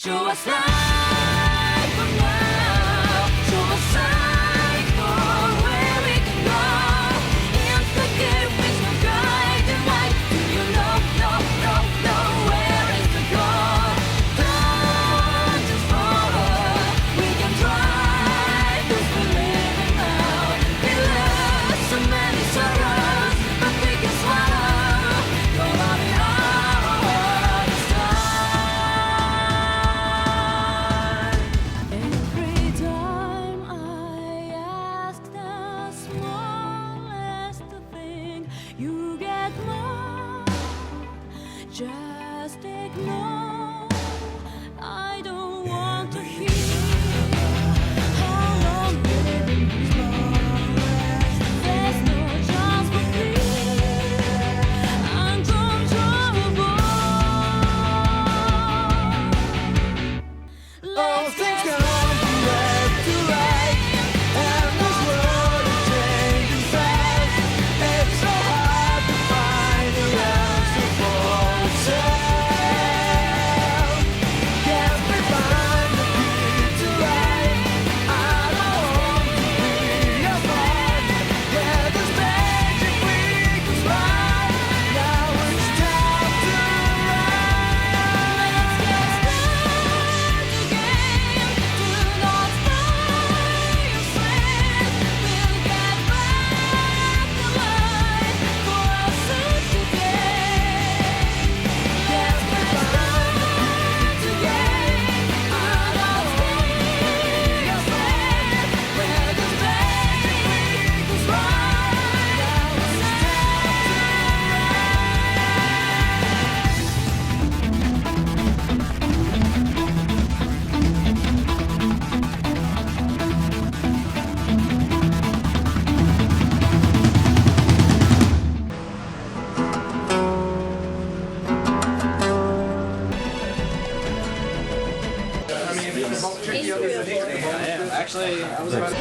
Show us light from now. Show us sight for where we can go. In the gear with no guiding light. Do you know where is the goal? Don't just follow. We can drive 'cause we're living now. We lose so many sorrows, but we can swallow. Nobody every time I ask the smallest thing, you get more. Just ignore. I don't want to hear how long will it be. There's no chance for peace. Uncontrollable. All things come from left to right, and this world is changing fast. It's so hard to find the answer for itself. Can't we find the key to life? I don't want to be apart. Yeah, there's magic we can find. Now it's time to Let's get started again. Do not find your friend. We'll get back the light for us today. Let's get started again. I don't see your friend. Where there's magic we can find. Now it's Actually, I was about to...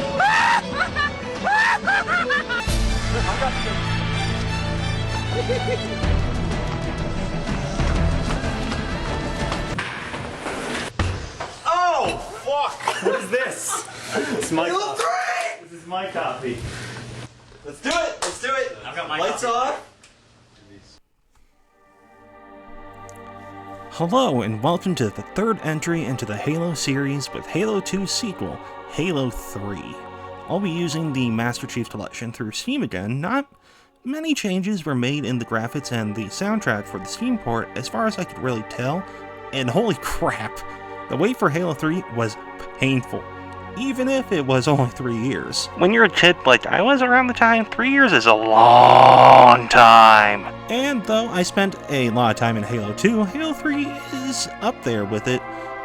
Oh, fuck! What is this? It's my Halo copy. 3! This is my copy. Let's do it! Let's do it! I've got my Lights copy. off! Hello and welcome to the third entry into the Halo series with Halo 2's sequel, Halo 3. I'll be using the Master Chief Collection through Steam again. Not many changes were made in the graphics and the soundtrack for the Steam port as far as I could really tell, and holy crap, the wait for Halo 3 was painful, even if it was only 3 years. When you're a kid like I was around the time, 3 years is a long time. And though I spent a lot of time in Halo 2, Halo 3 is up there with it,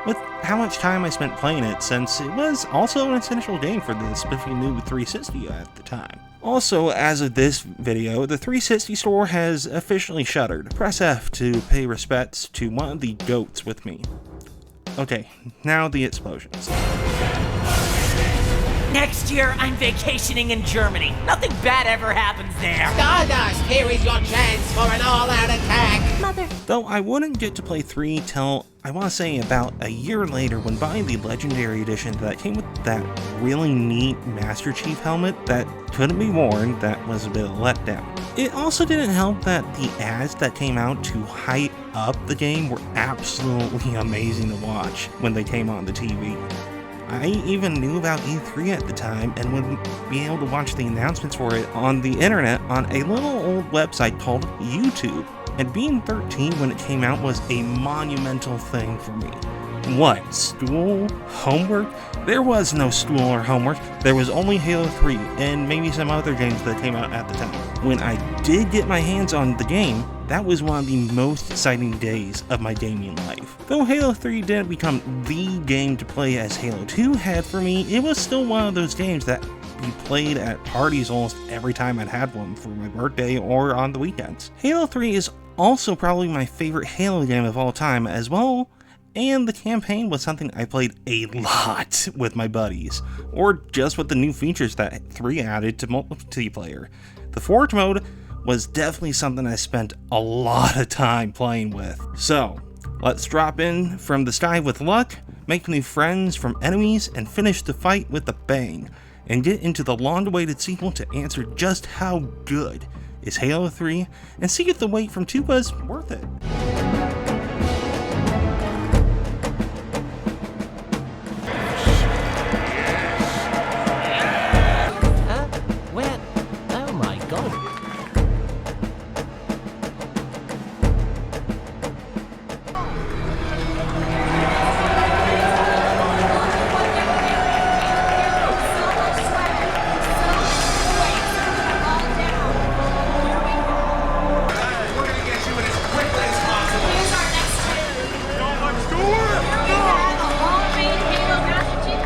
with how much time I spent playing it, since it was also an essential game for the spiffy new 360 at the time. Also, as of this video, the 360 store has officially shuttered. Press F to pay respects to one of the goats with me. Okay, now the explosions. Next year, I'm vacationing in Germany. Nothing bad ever happens there. Stardust, here is your chance for an all-out attack. Mother. Though I wouldn't get to play 3 till, I want to say, about a year later when buying the Legendary Edition that came with that really neat Master Chief helmet that couldn't be worn. That was a bit of a letdown. It also didn't help that the ads that came out to hype up the game were absolutely amazing to watch when they came on the TV. I even knew about E3 at the time and would be able to watch the announcements for it on the internet on a little old website called YouTube. And being 13 when it came out was a monumental thing for me. What? School? Homework? There was no school or homework. There was only Halo 3 and maybe some other games that came out at the time. When I did get my hands on the game, that was one of the most exciting days of my gaming life. Though Halo 3 didn't become the game to play as Halo 2 had for me, it was still one of those games that you played at parties almost every time I'd had one for my birthday or on the weekends. Halo 3 is also probably my favorite Halo game of all time as well, and the campaign was something I played a lot with my buddies, or just with the new features that 3 added to multiplayer. The Forge mode was definitely something I spent a lot of time playing with. So, Let's drop in from the sky with luck, make new friends from enemies, and finish the fight with a bang, and get into the long-awaited sequel to answer just how good is Halo 3, and see if the wait from 2 was worth it. Where? Oh my god. We're gonna get you in as quickly as possible. Here's our next tune. We have a homemade Halo Master Chief.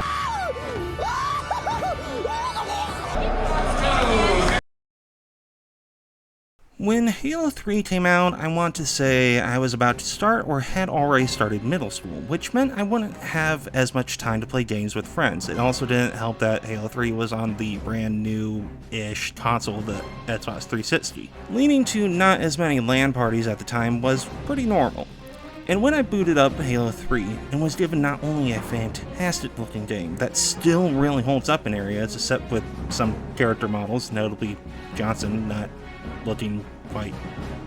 When Halo 3 came out, I want to say I was about to start or had already started middle school, which meant I wouldn't have as much time to play games with friends. It also didn't help that Halo 3 was on the brand new-ish console, the Xbox 360. Leading to not as many LAN parties at the time was pretty normal. And when I booted up Halo 3 and was given not only a fantastic looking game that still really holds up in areas, except with some character models, notably Johnson not looking quite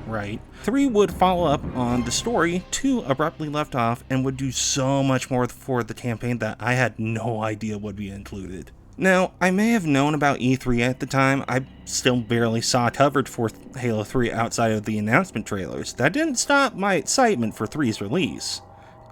right, 3 would follow up on the story 2 abruptly left off and would do so much more for the campaign that I had no idea would be included. Now, I may have known about E3 at the time. I still barely saw coverage for Halo 3 outside of the announcement trailers. That didn't stop my excitement for 3's release.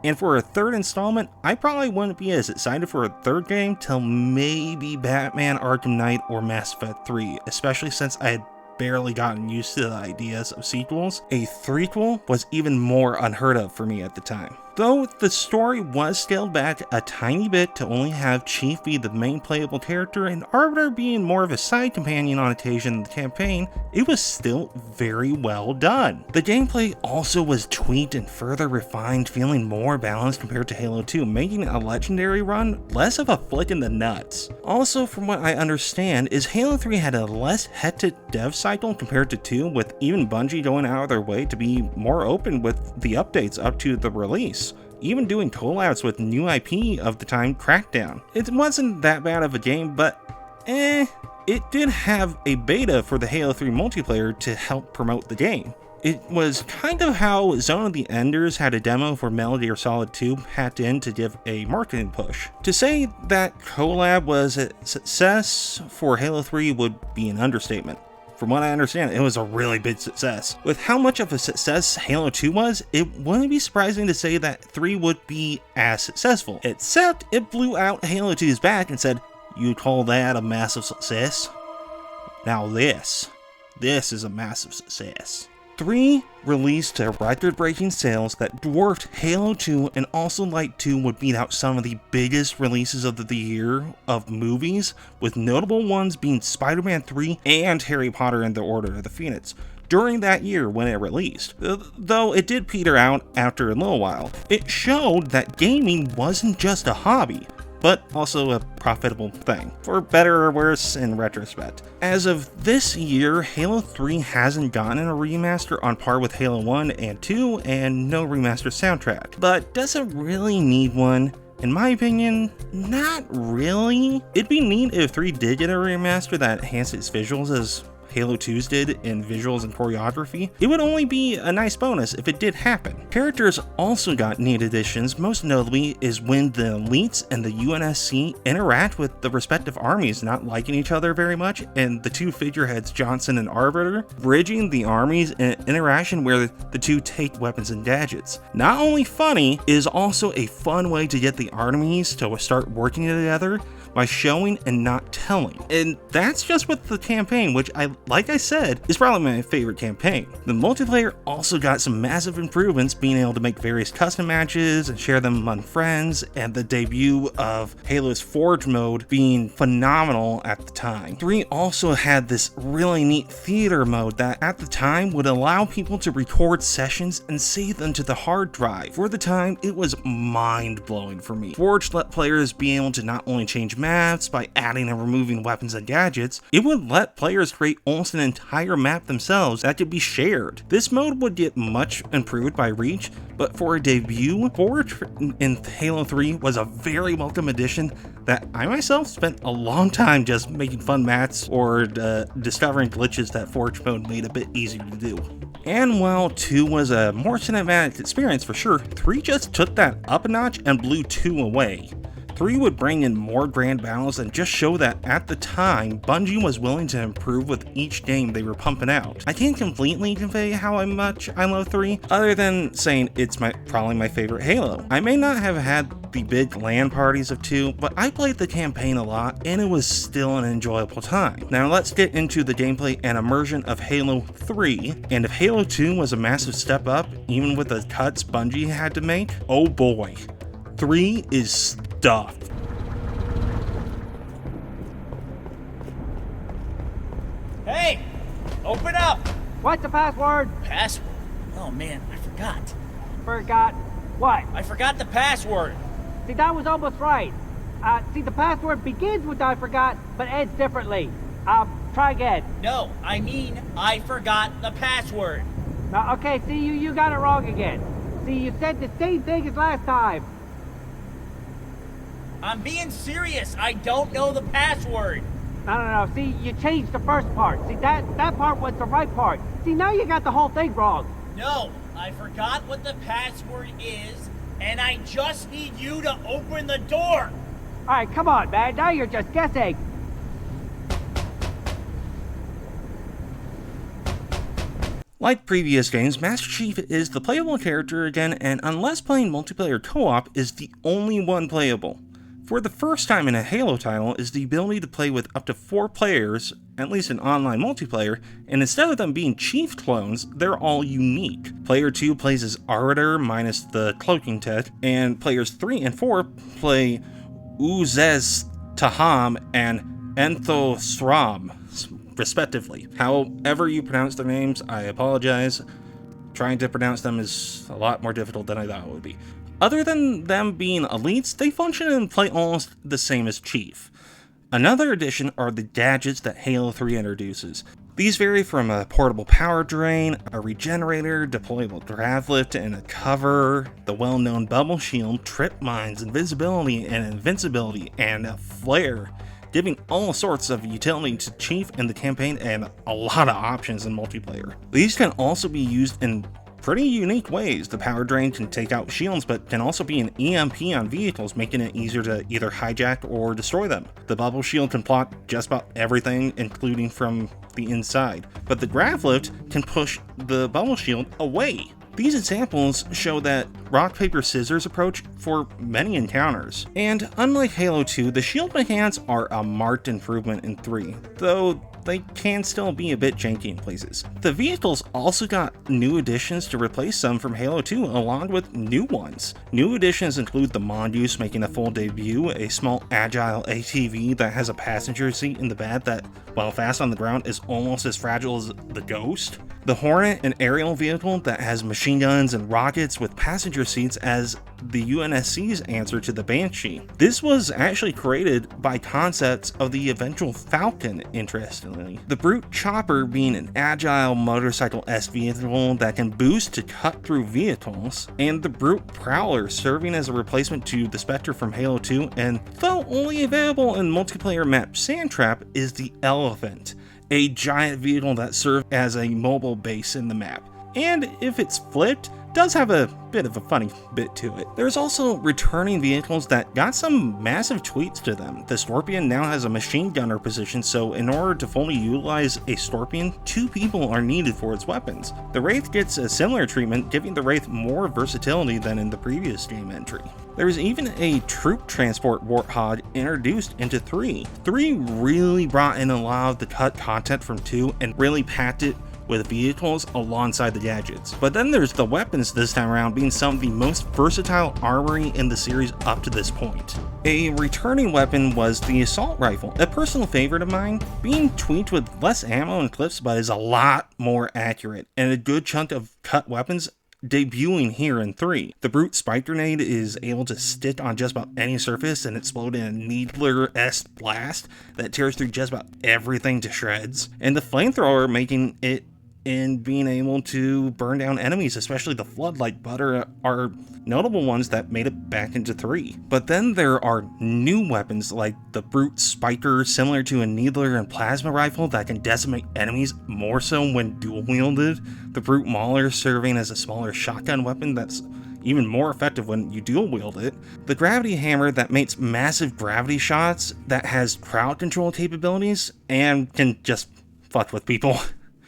And for a third installment, I probably wouldn't be as excited for a third game till maybe Batman Arkham Knight or Mass Effect 3, especially since I had barely gotten used to the ideas of sequels. A threequel was even more unheard of for me at the time. Though the story was scaled back a tiny bit to only have Chief be the main playable character and Arbiter being more of a side companion on occasion in the campaign, it was still very well done. The gameplay also was tweaked and further refined, feeling more balanced compared to Halo 2, making a legendary run less of a flick in the nuts. Also, from what I understand, is Halo 3 had a less hectic dev cycle compared to 2, with even Bungie going out of their way to be more open with the updates up to the release, even doing collabs with new IP of the time, Crackdown. It wasn't that bad of a game, but it did have a beta for the Halo 3 multiplayer to help promote the game. It was kind of how Zone of the Enders had a demo for Metal Gear Solid 2 packed in to give a marketing push. To say that collab was a success for Halo 3 would be an understatement. From what I understand, it was a really big success. With how much of a success Halo 2 was, it wouldn't be surprising to say that 3 would be as successful. Except it blew out Halo 2's back and said, "You call that a massive success? Now this is a massive success." 3 released to record-breaking sales that dwarfed Halo 2, and also Light 2 would beat out some of the biggest releases of the year of movies, with notable ones being Spider-Man 3 and Harry Potter and the Order of the Phoenix during that year when it released. Though it did peter out after a little while. It showed that gaming wasn't just a hobby, but also a profitable thing, for better or worse in retrospect. As of this year, Halo 3 hasn't gotten a remaster on par with Halo 1 and 2, and no remaster soundtrack. But does it really need one? In my opinion, not really. It'd be neat if 3 did get a remaster that enhanced its visuals as Halo 2's did in visuals and choreography. It would only be a nice bonus if it did happen. Characters also got neat additions, most notably is when the elites and the UNSC interact with the respective armies not liking each other very much, and the two figureheads Johnson and Arbiter, bridging the armies in an interaction where the two take weapons and gadgets. Not only funny, it is also a fun way to get the armies to start working together by showing and not telling. And that's just with the campaign, which like I said, is probably my favorite campaign. The multiplayer also got some massive improvements, being able to make various custom matches and share them among friends, and the debut of Halo's Forge mode being phenomenal at the time. 3 also had this really neat theater mode that at the time would allow people to record sessions and save them to the hard drive. For the time, it was mind-blowing for me. Forge let players be able to not only change maps by adding and removing weapons and gadgets, it would let players create almost an entire map themselves that could be shared. This mode would get much improved by Reach, but for a debut, Forge in Halo 3 was a very welcome addition that I myself spent a long time just making fun maps or discovering glitches that Forge mode made a bit easier to do. And while 2 was a more cinematic experience for sure, 3 just took that up a notch and blew 2 away. 3 would bring in more grand battles and just show that at the time, Bungie was willing to improve with each game they were pumping out. I can't completely convey how much I love 3, other than saying it's probably my favorite Halo. I may not have had the big LAN parties of 2, but I played the campaign a lot and it was still an enjoyable time. Now let's get into the gameplay and immersion of Halo 3, and if Halo 2 was a massive step up, even with the cuts Bungie had to make, oh boy, 3 is stuffed. Hey! Open up! What's the password? Password? Oh man, I forgot. Forgot what? I forgot the password. See, that was almost right. See, the password begins with I forgot, but ends differently. Try again. No, I mean, I forgot the password. Okay, see, you got it wrong again. See, you said the same thing as last time. I'm being serious. I don't know the password. No. See, you changed the first part. See, that part was the right part. See, now you got the whole thing wrong. No, I forgot what the password is, and I just need you to open the door. All right, come on, man. Now you're just guessing. Like previous games, Master Chief is the playable character again, and unless playing multiplayer co-op, is the only one playable. For the first time in a Halo title is the ability to play with up to 4 players, at least in online multiplayer, and instead of them being Chief clones, they're all unique. Player 2 plays as Arbiter minus the cloaking tech, and players 3 and 4 play Uzez Taham and Enthosram, respectively. However you pronounce their names, I apologize. Trying to pronounce them is a lot more difficult than I thought it would be. Other than them being elites, they function and play almost the same as Chief. Another addition are the gadgets that Halo 3 introduces. These vary from a portable power drain, a regenerator, deployable grav lift, and a cover, the well-known bubble shield, trip mines, invisibility and invincibility, and a flare, giving all sorts of utility to Chief in the campaign and a lot of options in multiplayer. These can also be used in pretty unique ways. The power drain can take out shields, but can also be an EMP on vehicles, making it easier to either hijack or destroy them. The bubble shield can block just about everything, including from the inside, but the grav lift can push the bubble shield away. These examples show that rock, paper, scissors approach for many encounters. And unlike Halo 2, the shield mechanics are a marked improvement in 3, though they can still be a bit janky in places. The vehicles also got new additions to replace some from Halo 2, along with new ones. New additions include the Mongoose making a full debut, a small agile ATV that has a passenger seat in the bed that, while fast on the ground, is almost as fragile as the Ghost. The Hornet, an aerial vehicle that has machine guns and rockets with passenger seats as the UNSC's answer to the Banshee. This was actually created by concepts of the eventual Falcon, interestingly. The Brute Chopper being an agile motorcycle-esque vehicle that can boost to cut through vehicles, and the Brute Prowler serving as a replacement to the Spectre from Halo 2, and though only available in multiplayer map Sandtrap, is the Elephant, a giant vehicle that serves as a mobile base in the map. And if it's flipped, does have a bit of a funny bit to it. There's also returning vehicles that got some massive tweaks to them. The Scorpion now has a machine gunner position, so in order to fully utilize a Scorpion, 2 people are needed for its weapons. The Wraith gets a similar treatment, giving the Wraith more versatility than in the previous game entry. There's even a troop transport Warthog introduced into 3. 3 really brought in a lot of the cut content from 2 and really packed it with vehicles alongside the gadgets. But then there's the weapons this time around being some of the most versatile armory in the series up to this point. A returning weapon was the assault rifle, a personal favorite of mine, being tweaked with less ammo and clips but is a lot more accurate, and a good chunk of cut weapons debuting here in 3. The Brute Spike Grenade is able to stick on just about any surface and explode in a Needler-esque blast that tears through just about everything to shreds. And the Flamethrower making it in being able to burn down enemies, especially the Floodlight Butter, are notable ones that made it back into 3. But then there are new weapons like the Brute Spiker, similar to a Needler and Plasma Rifle that can decimate enemies more so when dual wielded. The Brute Mauler serving as a smaller shotgun weapon that's even more effective when you dual wield it. The Gravity Hammer that makes massive gravity shots that has crowd control capabilities and can just fuck with people.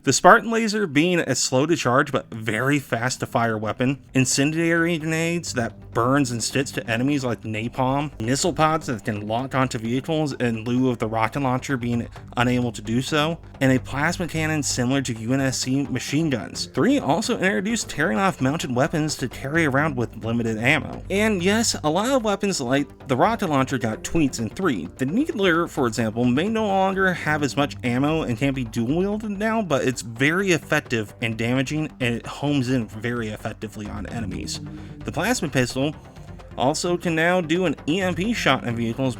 The Spartan Laser being a slow to charge but very fast to fire weapon, incendiary grenades that burns and sticks to enemies like napalm, missile pods that can lock onto vehicles in lieu of the rocket launcher being unable to do so, and a plasma cannon similar to UNSC machine guns. 3 also introduced tearing off mounted weapons to carry around with limited ammo. And yes, a lot of weapons like the rocket launcher got tweaks in 3. The Needler, for example, may no longer have as much ammo and can't be dual wielded now, but it's very effective and damaging, and it homes in very effectively on enemies. The Plasma Pistol also can now do an EMP shot in vehicles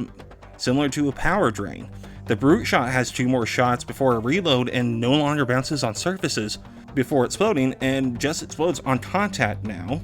similar to a power drain. The Brute Shot has 2 more shots before a reload and no longer bounces on surfaces before exploding and just explodes on contact now.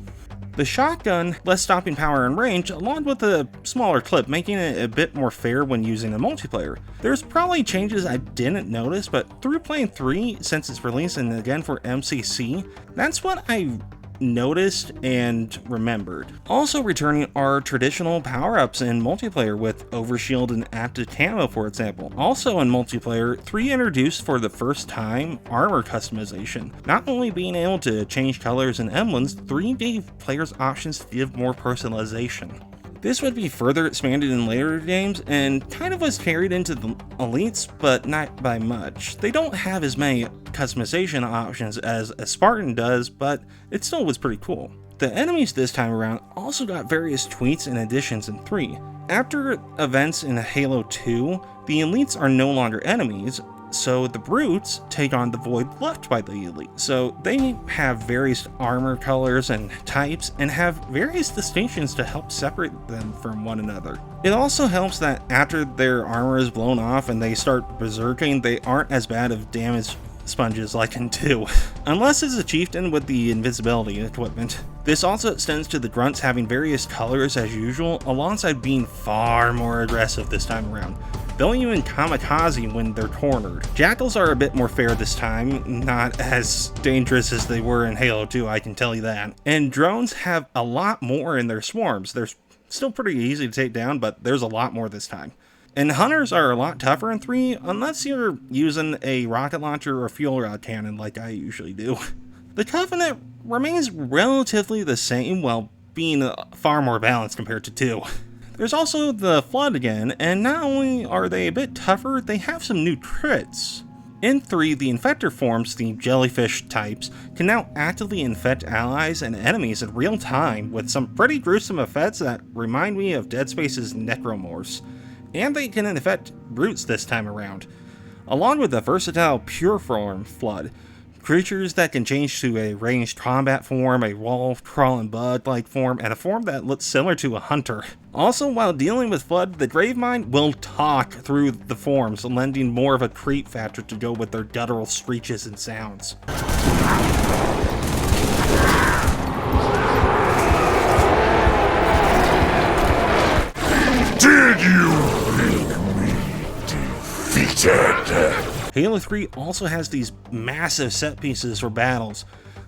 The shotgun, less stopping power and range, along with a smaller clip, making it a bit more fair when using a multiplayer. There's probably changes I didn't notice, but through playing 3 since its release and again for MCC, that's what I noticed and remembered. Also returning are traditional power-ups in multiplayer with overshield and active camo, for example. Also in multiplayer, 3 introduced for the first time armor customization. Not only being able to change colors and emblems, 3 gave players options to give more personalization. This would be further expanded in later games and kind of was carried into the Elites, but not by much. They don't have as many customization options as a Spartan does, but it still was pretty cool. The enemies this time around also got various tweaks and additions in 3. After events in Halo 2, the Elites are no longer enemies, so the Brutes take on the void left by the Elite. So they have various armor colors and types and have various distinctions to help separate them from one another. It also helps that after their armor is blown off and they start berserking, they aren't as bad of damage sponges like in 2, unless it's a chieftain with the invisibility equipment. This also extends to the grunts having various colors as usual, alongside being far more aggressive this time around. They'll even kamikaze when they're cornered. Jackals are a bit more fair this time, not as dangerous as they were in Halo 2, I can tell you that. And drones have a lot more in their swarms. They're still pretty easy to take down, but there's a lot more this time. And hunters are a lot tougher in 3, unless you're using a rocket launcher or fuel rod cannon like I usually do. The Covenant remains relatively the same while being far more balanced compared to 2. There's also the Flood again, and not only are they a bit tougher, they have some new crits. In 3, the Infector forms, the jellyfish types, can now actively infect allies and enemies in real time with some pretty gruesome effects that remind me of Dead Space's Necromorphs. And they can infect brutes this time around, along with the versatile Pure Form Flood. Creatures that can change to a ranged combat form, a wall-crawling bug-like form, and a form that looks similar to a hunter. Also, while dealing with Flood, the Gravemind will talk through the forms, lending more of a creep factor to go with their guttural screeches and sounds. Did you make me defeated? Halo 3 also has these massive set pieces for battles,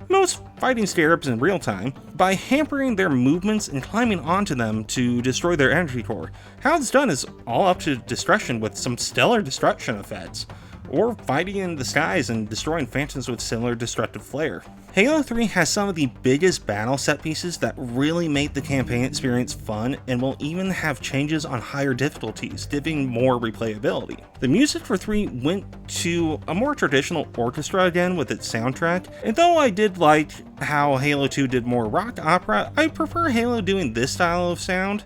most fighting scarabs in real time, by hampering their movements and climbing onto them to destroy their energy core. How it's done is all up to destruction with some stellar destruction effects, or fighting in the skies and destroying phantoms with similar destructive flair. Halo 3 has some of the biggest battle set pieces that really make the campaign experience fun, and will even have changes on higher difficulties, giving more replayability. The music for 3 went to a more traditional orchestra again with its soundtrack, and though I did like how Halo 2 did more rock opera, I prefer Halo doing this style of sound.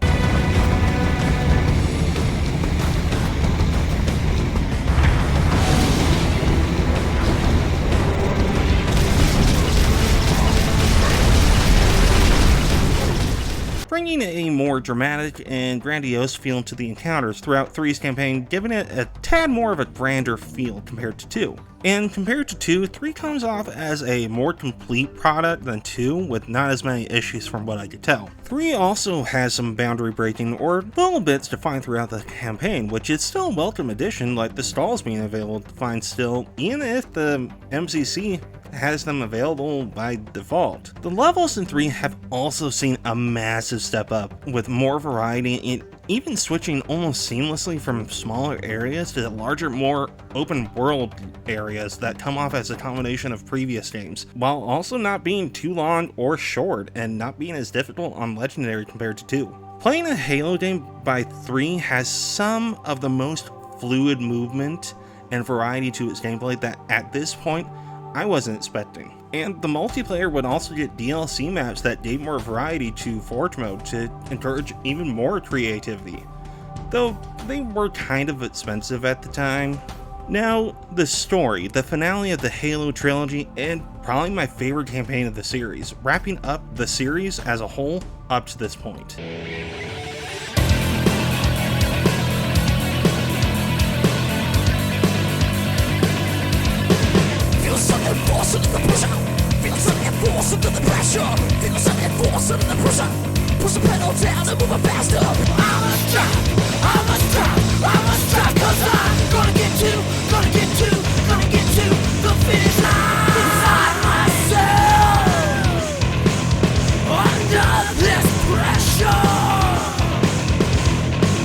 bringing a more dramatic and grandiose feel to the encounters throughout 3's campaign, giving it a tad more of a grander feel compared to 2. And compared to 2, 3 comes off as a more complete product than 2, with not as many issues from what I could tell. 3 also has some boundary breaking or little bits to find throughout the campaign, which is still a welcome addition, like the stalls being available to find still, even if the MCC has them available by default. The levels in 3 have also seen a massive step up, with more variety and even switching almost seamlessly from smaller areas to larger, more open world areas that come off as a combination of previous games, while also not being too long or short and not being as difficult on Legendary compared to 2. Playing a Halo game by 3 has some of the most fluid movement and variety to its gameplay that at this point I wasn't expecting. And the multiplayer would also get DLC maps that gave more variety to Forge mode to encourage even more creativity, though they were kind of expensive at the time. Now, the story, the finale of the Halo trilogy, and probably my favorite campaign of the series, wrapping up the series as a whole up to this point. Feel something force into the pressure. Feel something force into the pressure. Feel something force into the pressure. Push the pedal down and move it faster. I must drop, I must drop, I must drop. Cause I'm gonna get to the finish line. Inside myself, under this pressure.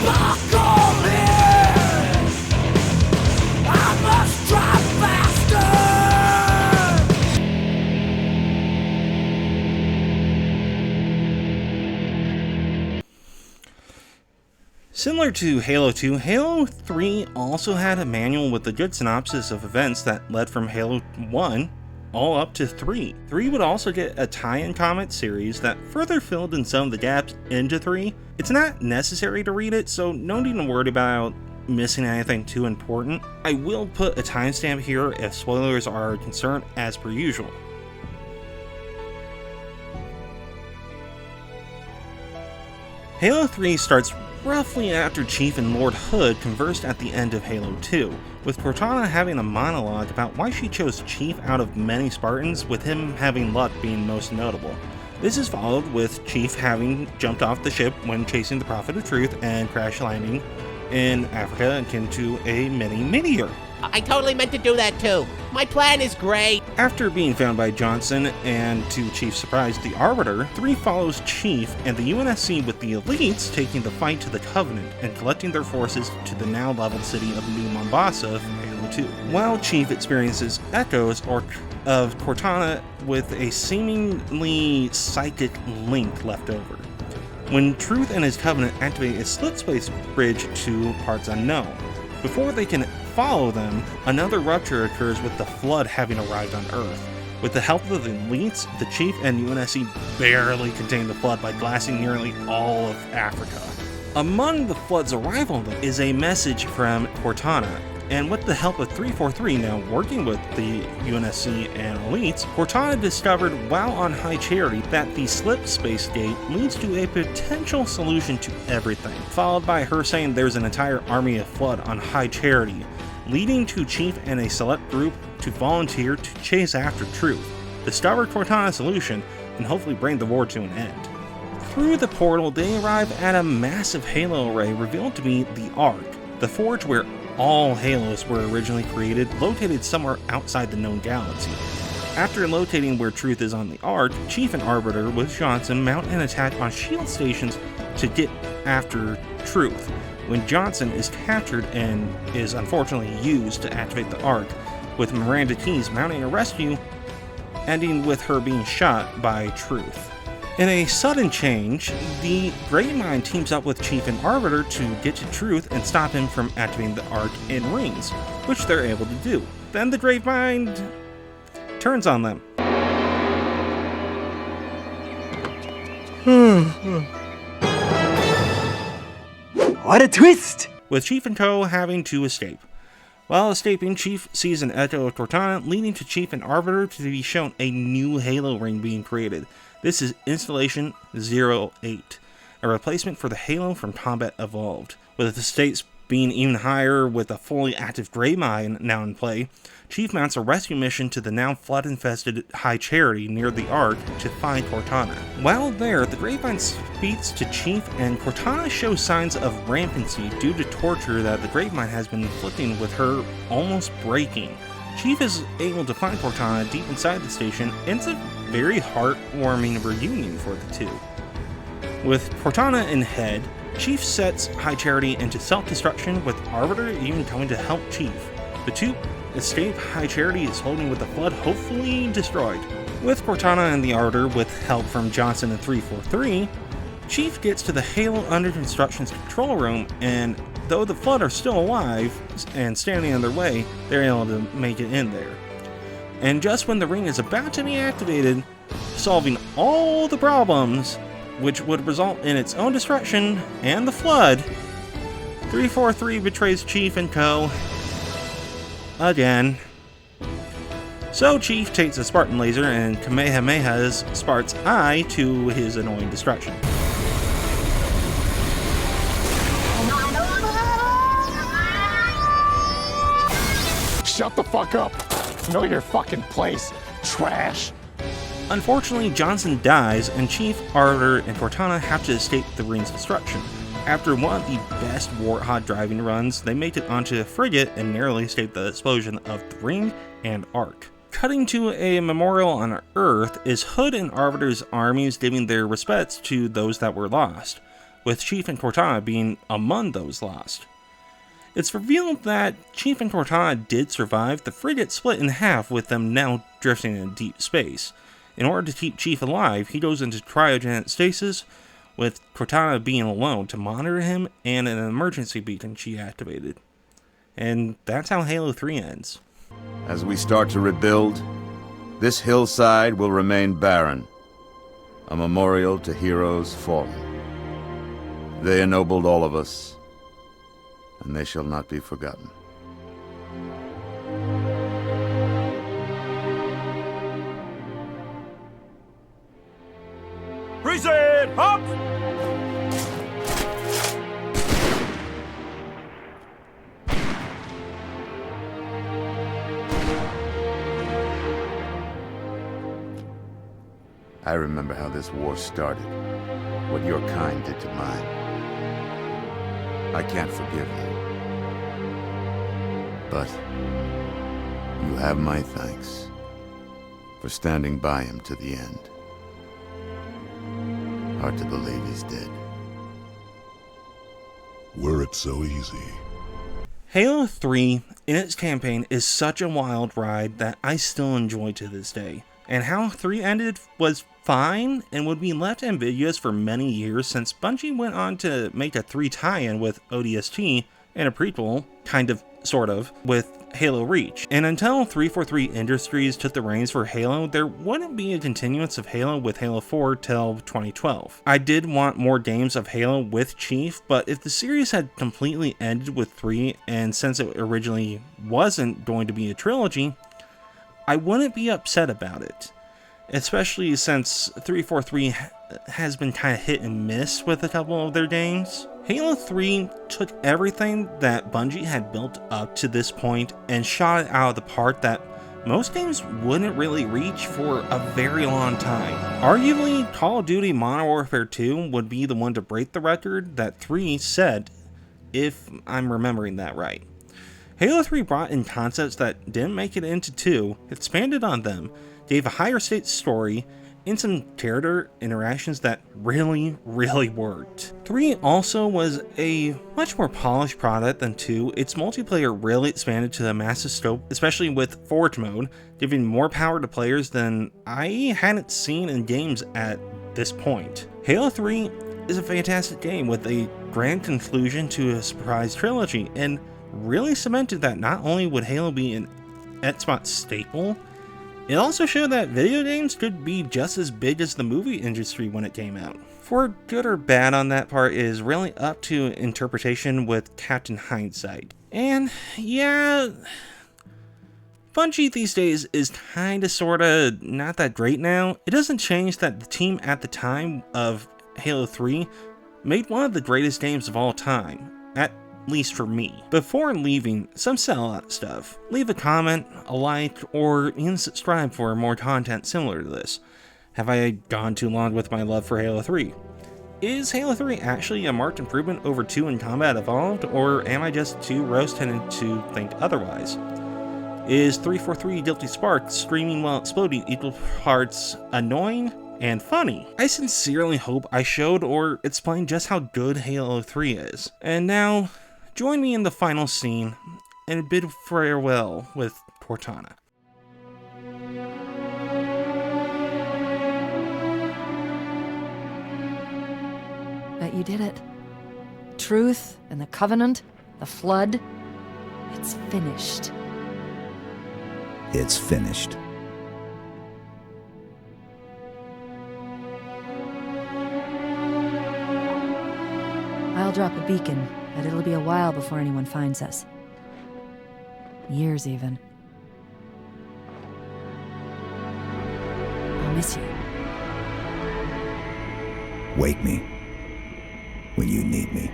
Buckle in, I must drop faster. Similar to Halo 2, Halo 3 also had a manual with a good synopsis of events that led from Halo 1 all up to 3. 3 would also get a tie-in comic series that further filled in some of the gaps into 3. It's not necessary to read it, so no need to worry about missing anything too important. I will put a timestamp here if spoilers are concerned, as per usual. Halo 3 starts roughly after Chief and Lord Hood conversed at the end of Halo 2, with Cortana having a monologue about why she chose Chief out of many Spartans, with him having luck being most notable. This is followed with Chief having jumped off the ship when chasing the Prophet of Truth and crash landing in Africa into a mini meteor. I totally meant to do that too. My plan is great. After being found by Johnson and, to Chief's surprise, the Arbiter, 3 follows Chief and the UNSC, with the elites taking the fight to the Covenant and collecting their forces to the now leveled city of New Mombasa from Halo 2. While Chief experiences echoes of Cortana with a seemingly psychic link left over, when Truth and his Covenant activate a split space bridge to parts unknown. Before they can follow them, another rupture occurs with the Flood having arrived on Earth. With the help of the elites, the Chief and UNSC barely contain the Flood by blasting nearly all of Africa. Among the Flood's arrival is a message from Cortana, and with the help of 343 now working with the UNSC and elites, Cortana discovered while on High Charity that the slip space gate leads to a potential solution to everything, followed by her saying there's an entire army of Flood on High Charity, leading to Chief and a select group to volunteer to chase after Truth, discover Cortana's solution, and hopefully bring the war to an end. Through the portal, they arrive at a massive Halo array revealed to be the Ark, the forge where all Halos were originally created, located somewhere outside the known galaxy. After locating where Truth is on the Ark, Chief and Arbiter with Johnson mount an attack on shield stations to get after Truth, when Johnson is captured and is unfortunately used to activate the Ark, with Miranda Keyes mounting a rescue, ending with her being shot by Truth. In a sudden change, the Great Mind teams up with Chief and Arbiter to get to Truth and stop him from activating the Ark in rings, which they're able to do. Then the Great Mind turns on them. What a twist! With Chief and Co. having to escape. While escaping, Chief sees an echo of Cortana, leading to Chief and Arbiter to be shown a new Halo ring being created. This is Installation 08. a replacement for the Halo from Combat Evolved. With the stakes being even higher with a fully active Grey Mine now in play, Chief mounts a rescue mission to the now flood-infested High Charity near the Ark to find Cortana. While there, the Grey Mine speaks to Chief, and Cortana shows signs of rampancy due to torture that the Grey Mine has been inflicting, with her almost breaking. Chief is able to find Cortana deep inside the station, and it's a very heartwarming reunion for the two. With Cortana in head, Chief sets High Charity into self-destruction, with Arbiter even coming to help Chief. The two escape High Charity is holding with the Flood hopefully destroyed. With Cortana and the Arbiter with help from Johnson and 343, Chief gets to the Halo under construction's control room, and though the Flood are still alive and standing in their way, they're able to make it in there. And just when the ring is about to be activated, solving all the problems, which would result in its own destruction and the Flood, 343 betrays Chief and co. again. So Chief takes a Spartan laser and Kamehamehas Spart's eye to his annoying destruction. Shut the fuck up. Know your fucking place, trash. Unfortunately, Johnson dies, and Chief, Arbiter, and Cortana have to escape the ring's destruction. After one of the best Warthog driving runs, they make it onto a frigate and narrowly escape the explosion of the ring and Ark. Cutting to a memorial on Earth is Hood and Arbiter's armies giving their respects to those that were lost, with Chief and Cortana being among those lost. It's revealed that Chief and Cortana did survive. The frigate split in half, with them now drifting in deep space. In order to keep Chief alive, he goes into cryogenic stasis, with Cortana being alone to monitor him and an emergency beacon she activated. And that's how Halo 3 ends. As we start to rebuild, this hillside will remain barren, a memorial to heroes fallen. They ennobled all of us, and they shall not be forgotten. Reset! Hop! I remember how this war started, what your kind did to mine. I can't forgive you, but you have my thanks for standing by him to the end. Hard to believe he's dead. Were it so easy. Halo 3, in its campaign, is such a wild ride that I still enjoy to this day. And how 3 ended was fine and would be left ambiguous for many years, since Bungie went on to make a 3 tie-in with ODST and a prequel, sort of, with Halo Reach. And until 343 Industries took the reins for Halo, there wouldn't be a continuance of Halo with Halo 4 till 2012. I did want more games of Halo with Chief, but if the series had completely ended with 3, and since it originally wasn't going to be a trilogy, I wouldn't be upset about it. Especially since 343 has been kind of hit and miss with a couple of their games. Halo 3 took everything that Bungie had built up to this point and shot it out of the park that most games wouldn't really reach for a very long time. Arguably, Call of Duty Modern Warfare 2 would be the one to break the record that 3 set, if I'm remembering that right. Halo 3 brought in concepts that didn't make it into 2, expanded on them, gave a higher stakes story, and some character interactions that really worked. 3 also was a much more polished product than 2. Its multiplayer really expanded to a massive scope, especially with Forge mode, giving more power to players than I hadn't seen in games at this point. Halo 3 is a fantastic game with a grand conclusion to a surprise trilogy, and really cemented that not only would Halo be an Xbox staple, it also showed that video games could be just as big as the movie industry when it came out. For good or bad on that part is really up to interpretation with Captain Hindsight. And yeah, Bungie these days is kinda sorta not that great now. It doesn't change that the team at the time of Halo 3 made one of the greatest games of all time, at least for me. Before leaving some sellout stuff, leave a comment, a like, or even subscribe for more content similar to this. Have I gone too long with my love for Halo 3? Is Halo 3 actually a marked improvement over 2 in Combat Evolved, or am I just too rose-tinted to think otherwise? Is 343 Guilty Spark screaming while exploding equal parts annoying and funny? I sincerely hope I showed or explained just how good Halo 3 is. And now, join me in the final scene and a bid farewell with Cortana. Bet you did it. Truth and the Covenant, the Flood, it's finished. It's finished. I'll drop a beacon, but it'll be a while before anyone finds us. Years, even. I'll miss you. Wake me when you need me.